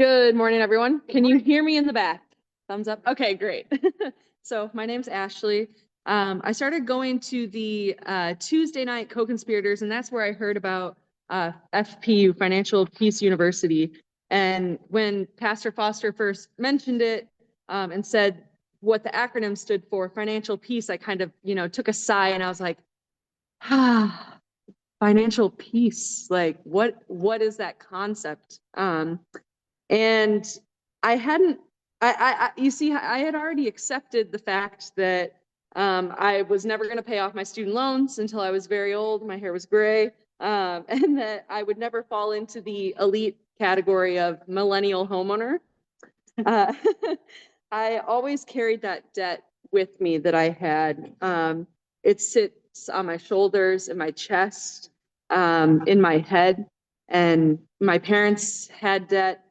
Good morning, everyone. Can you hear me in the back? Thumbs up. Okay, great. So my name's Ashley. I started going to the Tuesday night co-conspirators, and that's where I heard about FPU, Financial Peace University. And when Pastor Foster first mentioned it and said what the acronym stood for, financial peace, I kind of, took a sigh and I was like, financial peace. Like, what is that concept? And I hadn't, you see, I had already accepted the fact that I was never going to pay off my student loans until I was very old. My hair was gray, and that I would never fall into the elite category of millennial homeowner. Uh, I always carried that debt with me that I had. It sits on my shoulders, in my chest, in my head, and my parents had debt.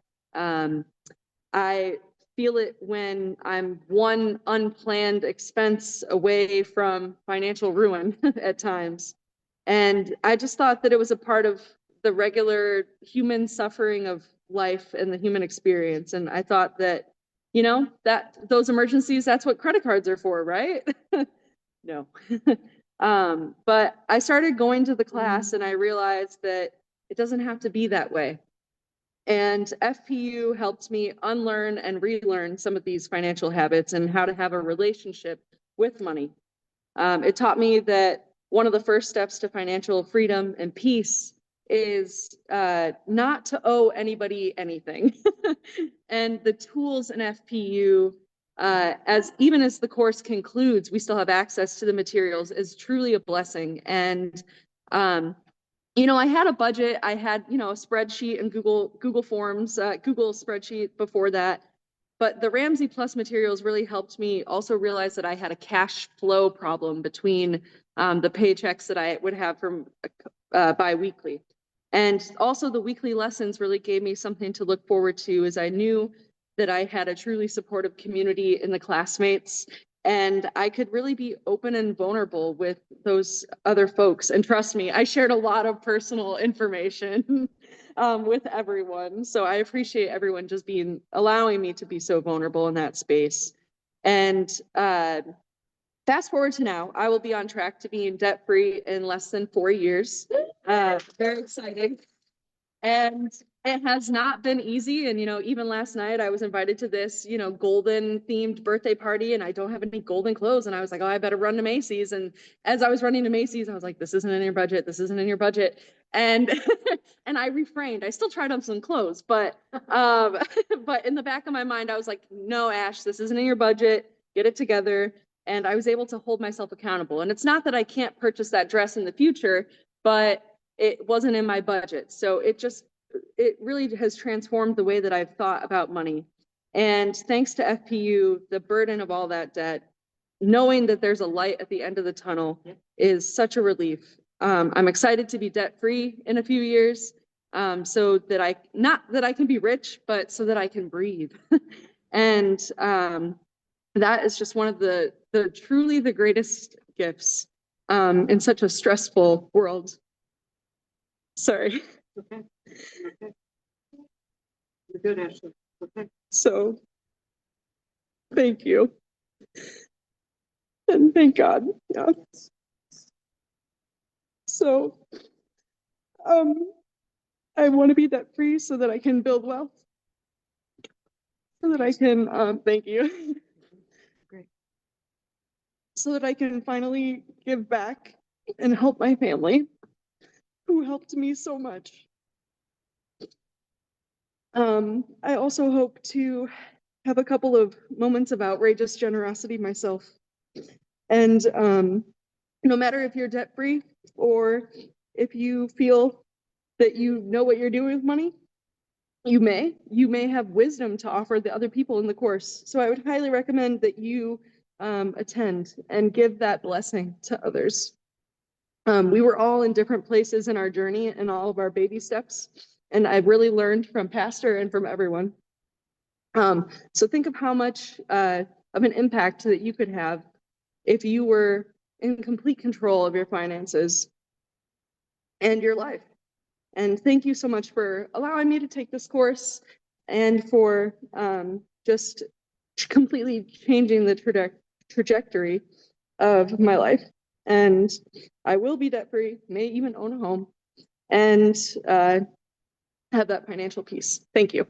I feel it when I'm one unplanned expense away from financial ruin at times. And I just thought that it was a part of the regular human suffering of life and the human experience. And I thought that, that those emergencies, that's what credit cards are for, right? No. But I started going to the class and I realized that it doesn't have to be that way. And FPU helped me unlearn and relearn some of these financial habits and how to have a relationship with money. It taught me that one of the first steps to financial freedom and peace is not to owe anybody anything. And the tools in FPU, even as the course concludes, we still have access to the materials, is truly a blessing. And I had a budget. I had, a spreadsheet and Google Forms, Google spreadsheet before that. But the Ramsey Plus materials really helped me also realize that I had a cash flow problem between the paychecks that I would have from biweekly. And also the weekly lessons really gave me something to look forward to, as I knew that I had a truly supportive community in the classmates. And I could really be open and vulnerable with those other folks. And trust me, I shared a lot of personal information with everyone. So I appreciate everyone just allowing me to be so vulnerable in that space. And fast forward to now, I will be on track to being debt-free in less than 4 years. Very exciting. And it has not been easy. And, even last night I was invited to this, golden themed birthday party, and I don't have any golden clothes. And I was like, oh, I better run to Macy's. And as I was running to Macy's, I was like, this isn't in your budget. This isn't in your budget. And, and I refrained. I still tried on some clothes, but in the back of my mind, I was like, no, Ash, this isn't in your budget. Get it together. And I was able to hold myself accountable. And it's not that I can't purchase that dress in the future, but it wasn't in my budget. So it really has transformed the way that I've thought about money. And thanks to FPU, the burden of all that debt, knowing that there's a light at the end of the tunnel, is such a relief. I'm excited to be debt-free in a few years, so that not that I can be rich, but so that I can breathe. And that is just one of the truly the greatest gifts in such a stressful world. Sorry. Okay. You're good, Ashley. Okay. So, thank you. And thank God. Yeah. So, I want to be debt free so that I can build wealth. So that I can, thank you. Great. So that I can finally give back and help my family, who helped me so much. I also hope to have a couple of moments of outrageous generosity myself. And no matter if you're debt free or if you feel that you know what you're doing with money, you may have wisdom to offer the other people in the course. So I would highly recommend that you attend and give that blessing to others. We were all in different places in our journey and all of our baby steps. And I've really learned from Pastor and from everyone. So think of how much of an impact that you could have if you were in complete control of your finances and your life. And thank you so much for allowing me to take this course. and for just completely changing the trajectory of my life. And I will be debt free, may even own a home, and have that financial peace. Thank you.